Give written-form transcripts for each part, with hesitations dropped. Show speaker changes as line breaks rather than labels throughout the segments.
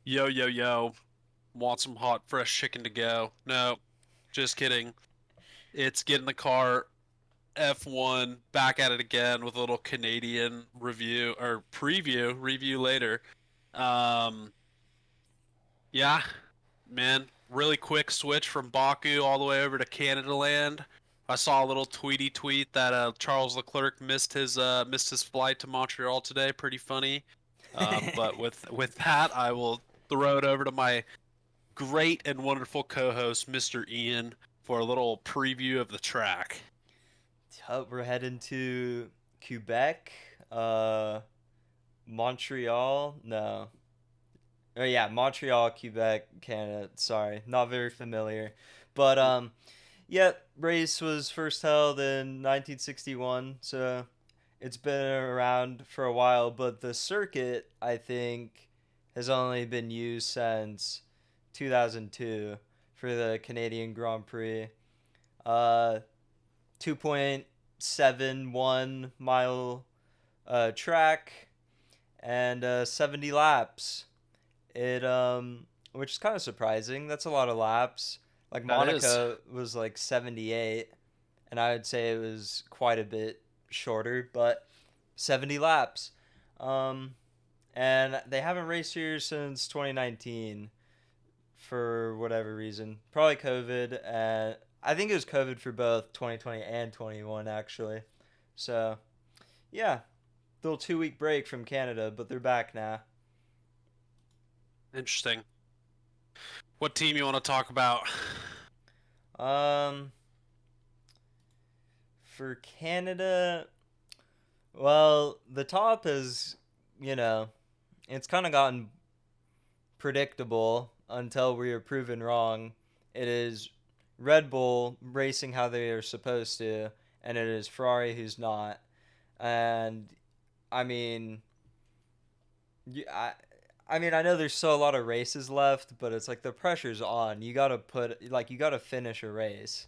Yo, yo, yo. Want some hot, fresh chicken to go? No, just kidding. It's Get in the Car F1 back at it again with a little Canadian review or review later. Um, yeah, man, really quick switch from Baku all the way over to Canada land. I saw a little tweety tweet that Charles Leclerc missed his flight to Montreal today. Pretty funny. But with that, I will throw it over to my great and wonderful co-host, Mr. Ian, for a little preview of the track.
We're heading to Quebec, uh, Montreal. No, oh yeah, Montreal, Quebec, Canada. Sorry, not very familiar, but yeah, race was first held in 1961, so it's been around for a while. But the circuit, I think, has only been used since 2002 for the Canadian Grand Prix. Uh, 2.71 mile track and 70 laps. It which is kind of surprising. That's a lot of laps. Like
That is.
Monaco was like 78 and I would say it was quite a bit shorter, but 70 laps. Um and they haven't raced here since 2019 for whatever reason. Probably COVID, and I think it was COVID for both 2020 and 21 actually. So yeah, little 2 week break from Canada, but they're back now.
Interesting. What team you want to talk about?
Um, for Canada, well, the top is, you know, it's kind of gotten predictable until we are proven wrong. It is Red Bull racing how they are supposed to, and it is Ferrari who's not. And I mean, I mean, I know there's still a lot of races left, but it's like the pressure's on. You gotta finish a race.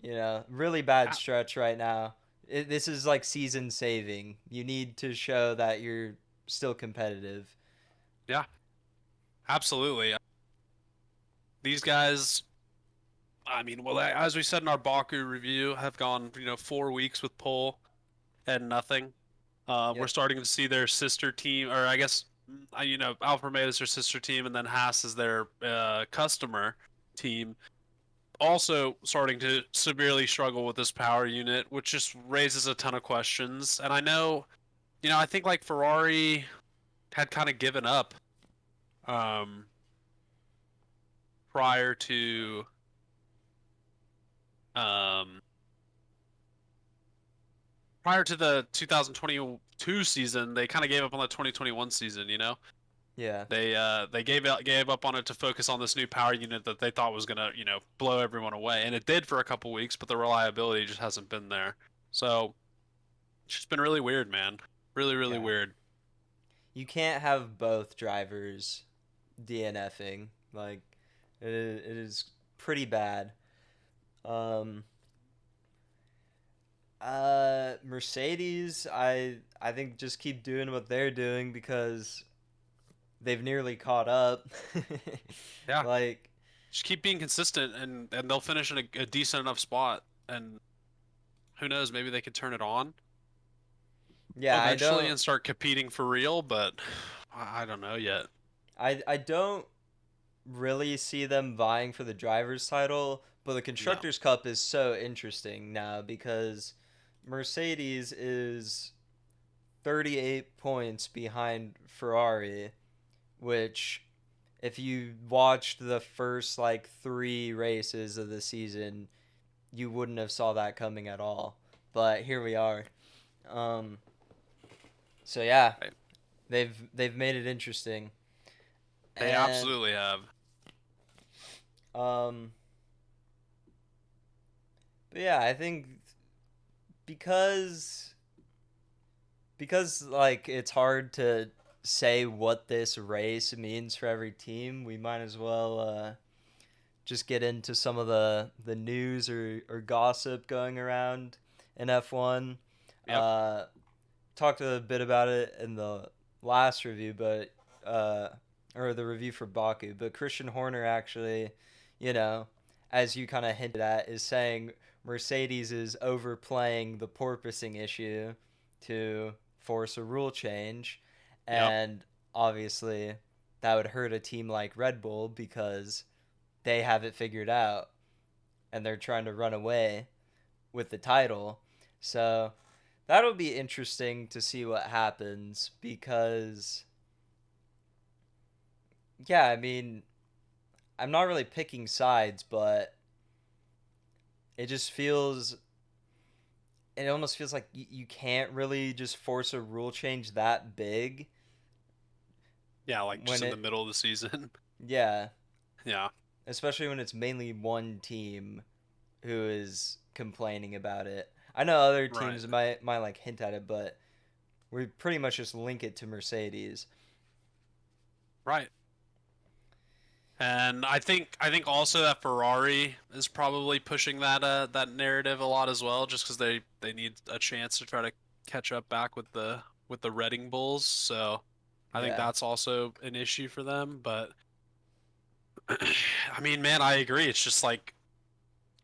Really bad
Ah,
stretch right now. This is like season saving. You need to show that you're still competitive.
yeah, absolutely. These guys, I mean, well, as we said in our Baku review, have gone, 4 weeks with pole and nothing. We're
Yep.
starting to see their sister team, or I guess, Alfa Romeo is their sister team, and then Haas is their customer team. Also starting to severely struggle with this power unit, which just raises a ton of questions. And I know, I think like Ferrari had kind of given up um, prior to um, prior to the 2022 season. They kind of gave up on the 2021 season.
Yeah.
They gave up on it to focus on this new power unit that they thought was gonna blow everyone away, and it did for a couple weeks, but the reliability just hasn't been there. So it's just been really weird, man. Really, really
Yeah.
weird.
You can't have both drivers DNFing. Like it is pretty bad. Um Mercedes, I think just keep doing what they're doing because they've nearly caught up.
Yeah,
Like,
just keep being consistent, and they'll finish in a decent enough spot. And who knows, maybe they could turn it on
yeah,
eventually and start competing for real. But I don't know yet.
I don't really see them vying for the driver's title, but the
No.
constructors cup is so interesting now because Mercedes is 38 points behind Ferrari, which if you watched the first like 3 races of the season, you wouldn't have saw that coming at all. But here we are. Um, so yeah,
Right.
they've made it interesting.
They
And
absolutely have.
um but yeah, I think because like it's hard to say what this race means for every team, we might as well just get into some of the news or gossip going around in F1.
Yep.
Uh, Talked a bit about it in the last review, but or the review for Baku, but Christian Horner actually, you know, as you kind of hinted at, is saying Mercedes is overplaying the porpoising issue to force a rule change,
Yep.
and obviously that would hurt a team like Red Bull because they have it figured out and they're trying to run away with the title. So that'll be interesting to see what happens because yeah, I mean, I'm not really picking sides, but it just feels it almost feels like you can't really just force a rule change that big
Yeah, like just
when
in the
it
middle of the season.
yeah,
Yeah.
especially when it's mainly one team who is complaining about it. I know other
Right.
teams might like hint at it, but we pretty much just link it to Mercedes.
Right. And I think also that Ferrari is probably pushing that narrative a lot as well, just because they need a chance to try to catch up back with the Reading Bulls. So I think
Yeah.
that's also an issue for them. But I mean, man, I agree. It's just like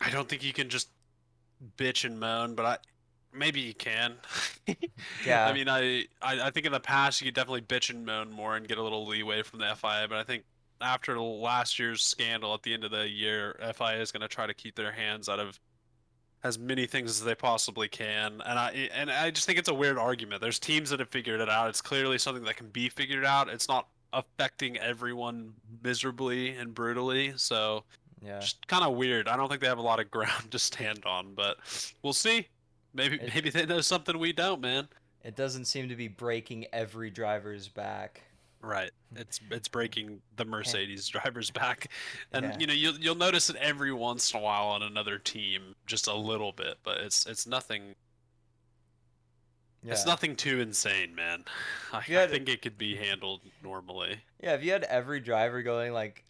I don't think you can just bitch and moan, but I maybe you can. I
Yeah.
mean, I think in the past you could definitely bitch and moan more and get a little leeway from the FIA, but I think after last year's scandal at the end of the year, FIA is going to try to keep their hands out of as many things as they possibly can. And I just think it's a weird argument. There's teams that have figured it out. It's clearly something that can be figured out. It's not affecting everyone miserably and brutally. So
Yeah.
just kind of weird. I don't think they have a lot of ground to stand on, but we'll see. Maybe
It
maybe they know something we don't, man.
it doesn't seem to be breaking every driver's back.
Right. It's breaking the
Eh,
Mercedes drivers back. And
yeah.
you know, you'll notice it every once in a while on another team just a little bit, but it's
Yeah.
nothing too insane, man. I,
If you
I
had
think it could be handled normally.
yeah, if you had every driver going like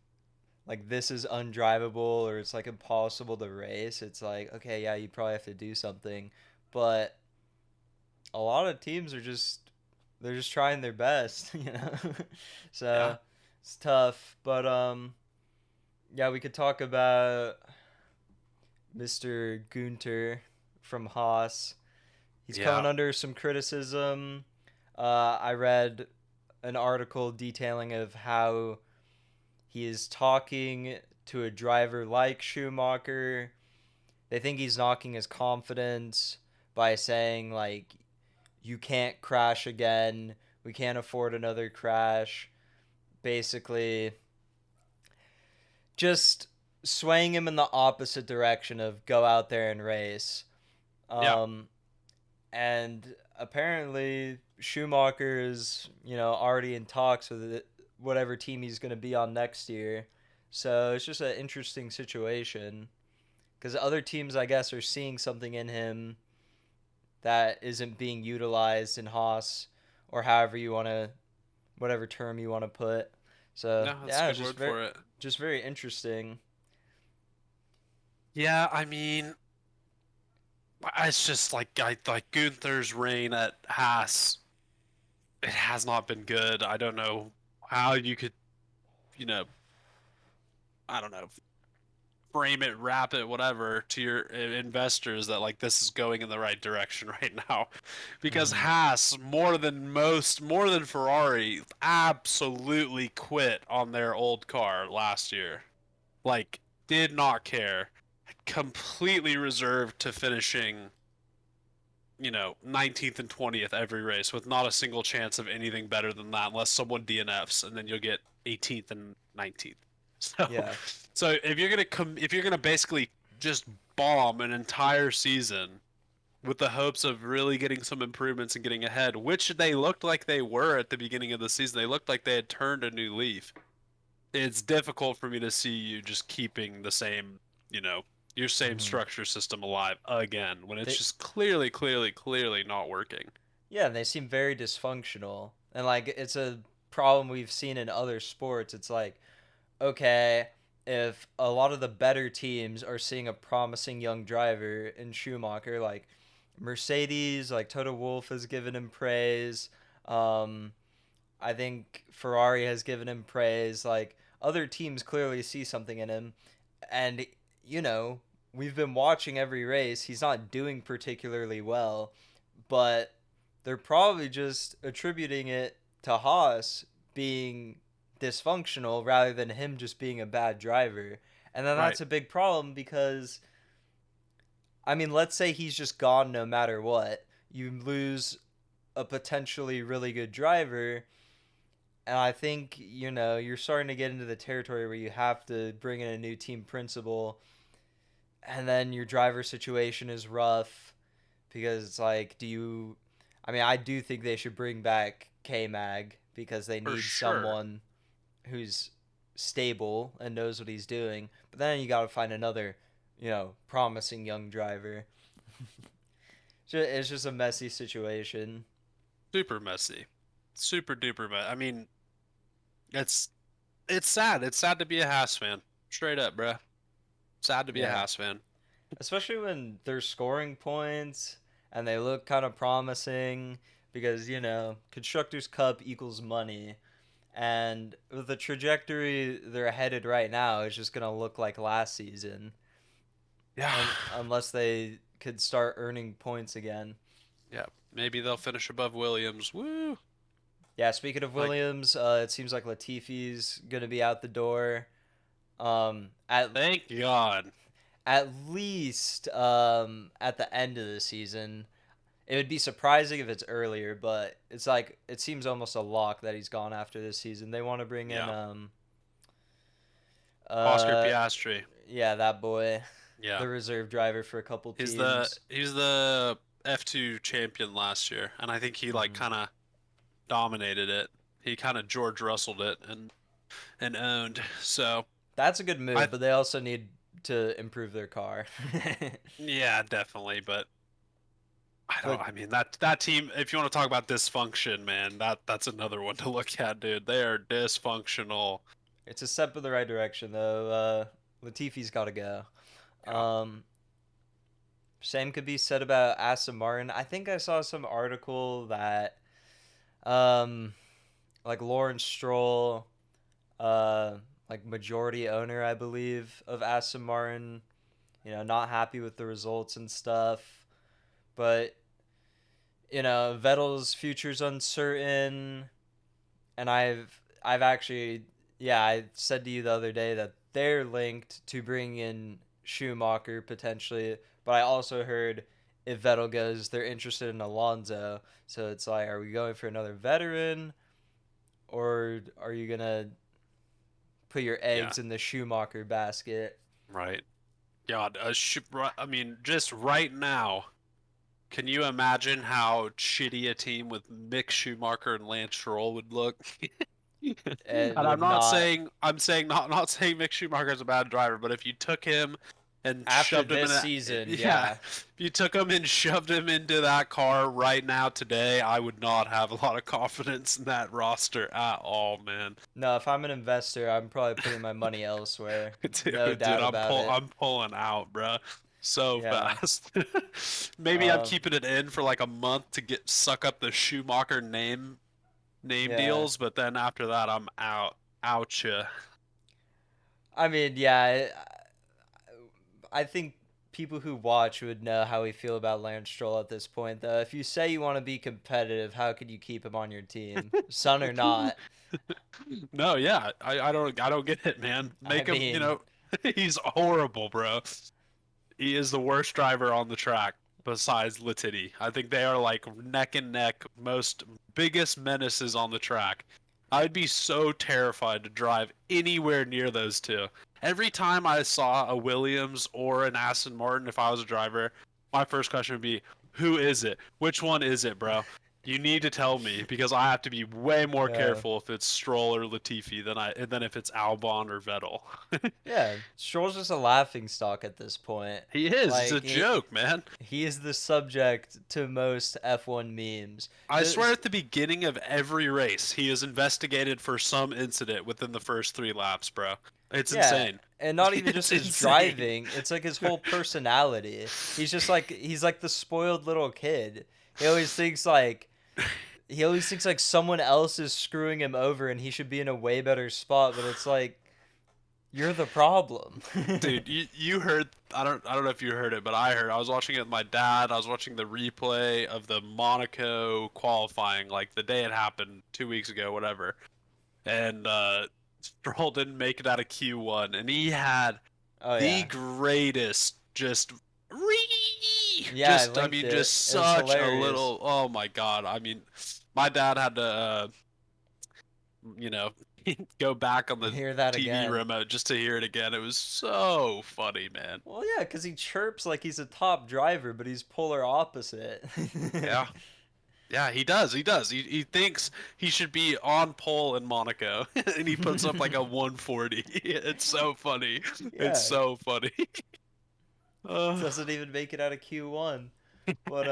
this is undrivable or it's like impossible to race, it's like okay, yeah, you probably have to do something. But a lot of teams are just they're just trying their best, you know.
Yeah.
So it's tough, but yeah, we could talk about Mr. Gunter from Haas. He's coming
Yeah.
under some criticism. I read an article detailing of how he is talking to a driver like Schumacher. They think he's knocking his confidence by saying like you can't crash again. We can't afford another crash. Basically, just swaying him in the opposite direction of go out there and race.
Yeah.
Um, and apparently Schumacher is, already in talks with whatever team he's going to be on next year. So it's just an interesting situation because other teams, I guess, are seeing something in him that isn't being utilized in Haas or however you want to, whatever term you want to put. So
No, that's a
yeah,
good word for it.
just very interesting.
Yeah, I mean, it's just like Gunther's reign at Haas. It has not been good. I don't know how you could, you know, I don't know, frame it, wrap it, whatever to your investors that like this is going in the right direction right now. Because
Hmm.
Haas, more than Ferrari, absolutely quit on their old car last year. Like, did not care. Completely reserved to finishing 19th and 20th every race with not a single chance of anything better than that unless someone DNFs and then you'll get 18th and 19th. So
Yeah.
so if you're going to basically just bomb an entire season with the hopes of really getting some improvements and getting ahead, which they looked like they were at the beginning of the season. They looked like they had turned a new leaf. It's difficult for me to see you just keeping the same, you know, your same
Hmm.
structure system alive again when it's
They
just clearly not working.
Yeah, they seem very dysfunctional. And like it's a problem we've seen in other sports. It's like, okay, if a lot of the better teams are seeing a promising young driver in Schumacher, like Mercedes, like Toto Wolff has given him praise. Um, I think Ferrari has given him praise. Like other teams clearly see something in him, and you know we've been watching every race. He's not doing particularly well, but they're probably just attributing it to Haas being dysfunctional rather than him just being a bad driver. And then
Right.
that's a big problem because I mean, let's say he's just gone no matter what. You lose a potentially really good driver, and I think, you're starting to get into the territory where you have to bring in a new team principal, and then your driver situation is rough because it's like, I mean, I do think they should bring back K Mag because they
For
need
sure.
someone who's stable and knows what he's doing. But then you got to find another, promising young driver. It's just a messy situation.
Super messy. Super duper messy. I mean, it's it's sad. It's sad to be a Haas fan. Straight up, bruh. Sad to be a
Yeah.
Haas fan.
Especially when they're scoring points and they look kind of promising because, Constructors' Cup equals money. And with the trajectory they're headed right now, it's just going to look like last season
Yeah.
unless they could start earning points again.
Yeah. Maybe they'll finish above Williams. Woo.
Yeah, speaking of
Like,
Williams, it seems like Latifi's going to be out the door. Um, at
thank God.
at least at the end of the season. It would be surprising if it's earlier, but it's like it seems almost a lock that he's gone after this season. They want to bring in
Yeah. Oscar
uh
Piastri.
yeah, that boy,
Yeah.
the reserve driver for a couple
He's the
teams.
he's the F2 champion last year, and I think he like
Hmm.
kind of dominated it. He kind of George Russelled it and owned. So
That's a good
I
move, but they also need to improve their car.
yeah, definitely. But I don't.
But
I mean that team. If you want to talk about dysfunction, man, that's another one to look at, dude. They are dysfunctional.
it's a step in the right direction, though. Latifi's got to go.
Yeah.
Um, Same could be said about Aston Martin. I think I saw some article that, um, like Lawrence Stroll, uh, like majority owner, I believe, of Aston Martin, not happy with the results and stuff. But Vettel's future's uncertain, and I've actually, yeah, I said to you the other day that they're linked to bring in Schumacher potentially, but I also heard if Vettel goes, they're interested in Alonso. So it's like, are we going for another veteran, or are you gonna put your
Yeah.
eggs in the Schumacher basket?
Right. God. I mean, just right now. Can you imagine how shitty a team with Mick Schumacher and Lance Stroll would look? And
It would not.
I'm saying not saying Mick Schumacher's a bad driver, but if you took him and
After
shoved him in
this
a
season,
yeah,
yeah.
if you took him and shoved him into that car right now today, I would not have a lot of confidence in that roster at all, man.
No, if I'm an investor, I'm probably putting my money elsewhere. No
Dude,
doubt about it.
I'm pulling out, bro. So
Yeah.
fast. Maybe I'm
Um,
keeping it in for like a month to get suck up the Schumacher name
yeah.
deals, but then after that I'm out. Oucha.
I mean, yeah, I think people who watch would know how we feel about Lance Stroll at this point, though. If you say you want to be competitive, how could you keep him on your team, son or not?
No, yeah, I don't get it, man.
I
Make him,
mean,
he's horrible, bro. He is the worst driver on the track besides Latifi. I think they are like neck and neck most biggest menaces on the track. I'd be so terrified to drive anywhere near those two. Every time I saw a Williams or an Aston Martin, if I was a driver, my first question would be, who is it? Which one is it, bro? You need to tell me because I have to be way more
yeah,
careful if it's Stroll or Latifi than if it's Albon or Vettel.
yeah. Stroll's just a laughing stock at this point.
He is. He's a
Like
joke, man.
he is the subject to most F1 memes.
I swear
Just
at the beginning of every race, he is investigated for some incident within the first 3 laps, bro. It's
Yeah,
insane.
and not even just
It's
his
insane.
driving. It's like his whole personality. He's like the spoiled little kid. He always thinks like he always thinks like someone else is screwing him over and he should be in a way better spot, but it's like you're the problem.
Dude, you heard I don't know if you heard it, but I heard. I was watching it with my dad. I was watching the replay of the Monaco qualifying, like the day it happened 2 weeks ago, whatever. And Stroll didn't make it out of Q1, and he had
Oh
the
yeah.
greatest
Yeah, I
I
linked
mean,
it.
just
It was
such a
hilarious.
little. Oh my God! I mean, my dad had to you know, go back on the
Hear that
TV
again.
remote just to hear it again. It was so funny, man.
Well, yeah, because he chirps like he's a top driver, but he's polar opposite.
Yeah. Yeah, he does. He does. He thinks he should be on pole in Monaco, and he puts up like a 140. It's so funny. It's
Yeah,
so funny. Uh,
doesn't even make it out of Q1. But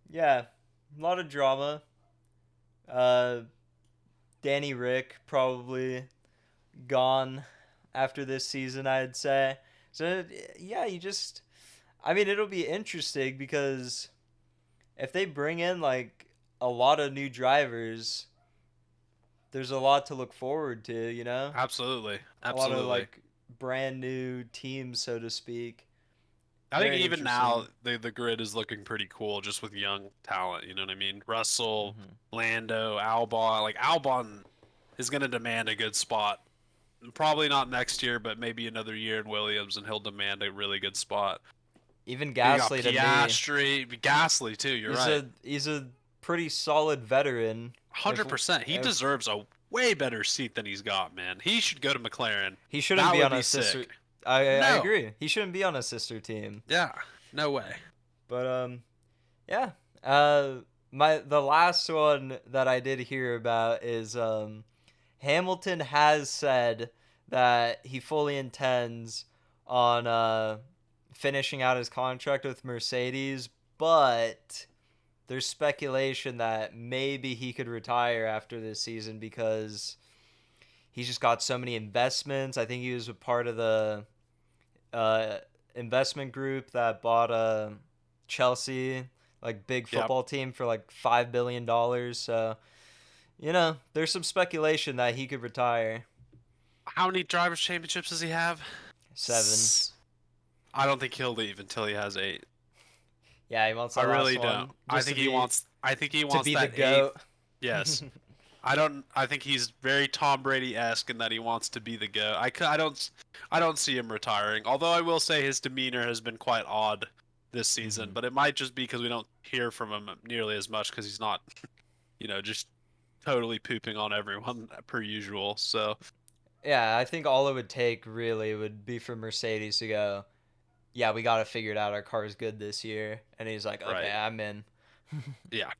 yeah, a lot of drama. Uh, Danny Rick probably gone after this season, I'd say. So yeah, I mean, it'll be interesting because if they bring in like a lot of new drivers, there's a lot to look forward to, you know?
Absolutely.
A lot of
Absolutely.
like brand new teams, so to speak.
I think
Very
even now
interesting.
the grid is looking pretty cool just with young talent, you know what I mean? Russell,
Hmm.
Lando, Albon. Like Albon is going to demand a good spot. Probably not next year, but maybe another year in Williams and he'll demand a really good spot.
Even
You got
Gasly to me,
Piastri, Gasly too, you're right.
he's a pretty solid veteran. If
100%. He
if
deserves a way better seat than he's got, man. He should go to McLaren.
he shouldn't
That
be
would
on
be
a sister,
sick.
I
No.
agree. He shouldn't be on a sister team.
Yeah. No way.
But yeah. Uh, the last one that I did hear about is Hamilton has said that he fully intends on finishing out his contract with Mercedes, but there's speculation that maybe he could retire after this season because he's just got so many investments. I think he was a part of the uh, investment group that bought Chelsea, like big
Yep.
football team for like $5 billion. So there's some speculation that he could retire.
How many drivers' championships does he have?
7.
I don't think he'll leave until he has 8.
Yeah, he wants
I
that last
really don't.
one just
I think he
to
wants
be the
that 8th.
goat.
Yes. I think he's very Tom Brady-esque in that he wants to be the GOAT. I don't see him retiring. Although I will say his demeanor has been quite odd this season,
Hmm.
but it might just be because we don't hear from him nearly as much because he's not, just totally pooping on everyone per usual. So,
Yeah, I think all it would take really would be for Mercedes to go, yeah, we got to figure it out. Our car's good this year. And he's like, okay,
right.
I'm in.
Yeah.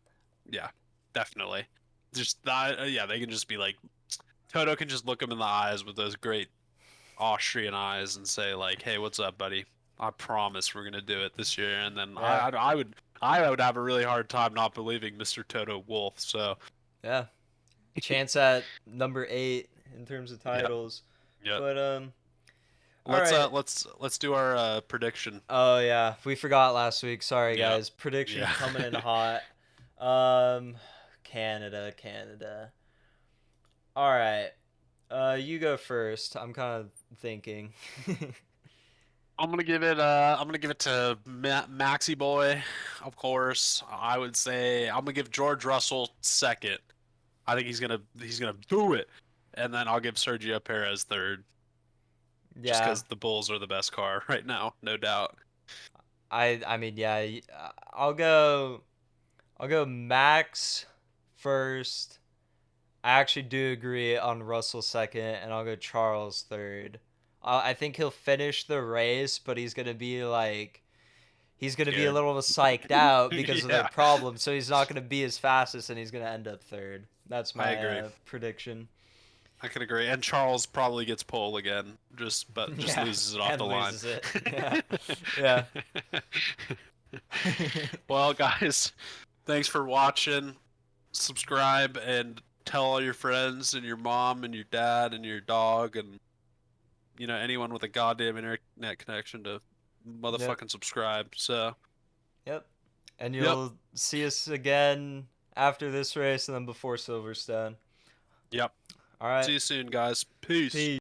Yeah. Definitely. Just that, yeah, they can just be like Toto can just look him in the eyes with those great Austrian eyes and say like, "Hey, what's up, buddy? I promise we're gonna do it this year." And then
Yeah,
I would have a really hard time not believing Mr. Toto Wolf. So
yeah. Chance at number 8 in terms of
yeah,
titles.
yeah.
But, all right.
Let's do our prediction.
Oh, yeah. We forgot last week. Sorry,
Yeah,
guys. Prediction
yeah.
coming in hot. Um, Canada, Canada. All right. You go first. I'm kind of thinking.
I'm gonna give it to Maxi Boy, of course. I would say I'm gonna give George Russell second. I think he's gonna do it, and then I'll give Sergio Perez third, just
Yeah.
because the Bulls are the best car right now, no doubt.
I mean, yeah. I'll go. I'll go Max first. I actually do agree on Russell second, and I'll go Charles third. I think he'll finish the race, but he's gonna be a
Scared.
little psyched out because of their
Yeah,
problem, so he's not gonna be as fastest, and he's gonna end up third. That's
I
my
agree.
prediction.
I can agree. And Charles probably gets pole again, but just
Yeah,
loses it off
and
the line.
loses it. Yeah, yeah.
Well, guys, thanks for watching. Subscribe and tell all your friends and your mom and your dad and your dog and anyone with a goddamn internet connection to
Yep,
motherfucking subscribe. So,
yep. And
Yep.
you'll see us again after this race and then before Silverstone.
Yep.
All
See
right.
you soon, guys. Peace.
Peace.